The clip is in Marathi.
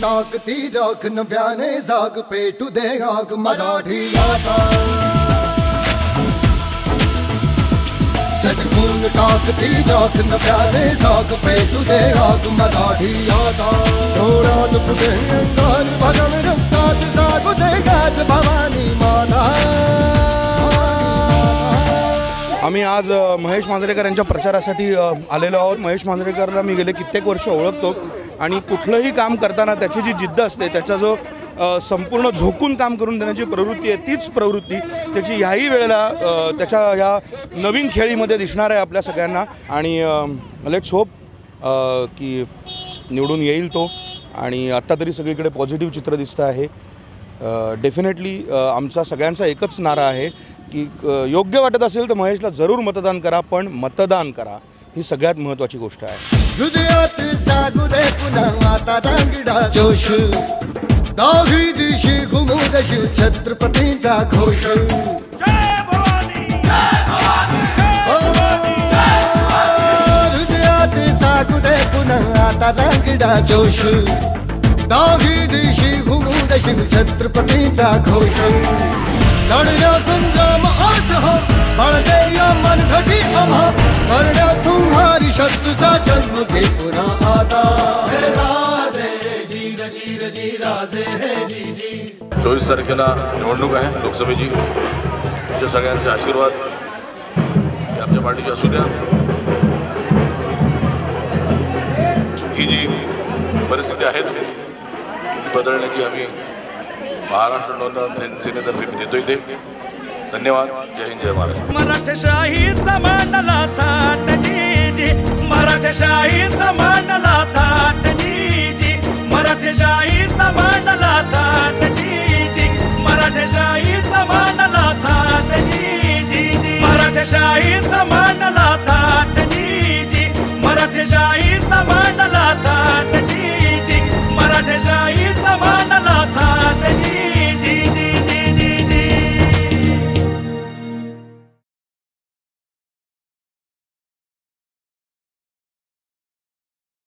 टाकती राख नव्याने जाग पेटू दे आग मराठी आता सटकून टाकती राख नव्याने जाग पेटू दे आग मराठी आता डोळ्यात फुटे अंगार भगन रक्तात जागू दे गाज भवानी माता। आम्ही आज महेश मांजरेकर यांच्या प्रचारासाठी आलेलो आहोत। महेश मांजरेकरला मी गेले कित्येक वर्ष ओळखतो आणि कुठलंही काम करताना त्याची जी जिद्द असते, त्याचा जो संपूर्ण झोकून काम करून देण्याची प्रवृत्ती आहे, तीच प्रवृत्ती त्याची ह्याही वेळेला त्याच्या ह्या नवीन खेळीमध्ये दिसणार आहे आपल्या सगळ्यांना। आणि लेट्स होप की निवडून येईल तो। आणि आत्ता तरी सगळीकडे पॉझिटिव्ह चित्र दिसतं आहे। डेफिनेटली आमचा सगळ्यांचा एकच नारा आहे की योग्य वाटत असेल तर महेशला जरूर मतदान करा, पण मतदान करा ही सगळ्यात महत्त्वाची गोष्ट आहे। हृदयात जागू दे पुन्हा आता रांगडा जोश दाही दिशी घुमू दे शिव छत्रपतींचा घोष। जय भवानी जय भवानी जय भवानी हृदयात जागू दे पुन्हा आता रांगडा जोश दाही दिशी घुमू दे शिव छत्रपतींचा घोष। लढण्या संग्राम आज हो बळदे या मनघटी आम्हा करण्या संहारी शत्रूचा जन्म घे पुन्हा आता हे राजे जीर जीर जी राजे हे जी जी। 24 तारखेला निवडणूक आहे लोकसभेची। तुमच्या सगळ्यांचे आशीर्वाद आमच्या पार्टीचे असू द्या। ही जी परिस्थिती आहे ती बदलण्याची आम्ही महाराष्ट्र नवनिर्माण सेनेतर्फे देतोय ते। धन्यवाद। जय हिंद जय महाराष्ट्र। मराठेशाहीचा मांडला थाट जी जी मराठेशाहीचा मांडला थाट जी जी मराठेशाहीचा मांडला थाट जी जी मराठेशाहीचा मांडला थाट जी जी मराठेशाहीचा मांडला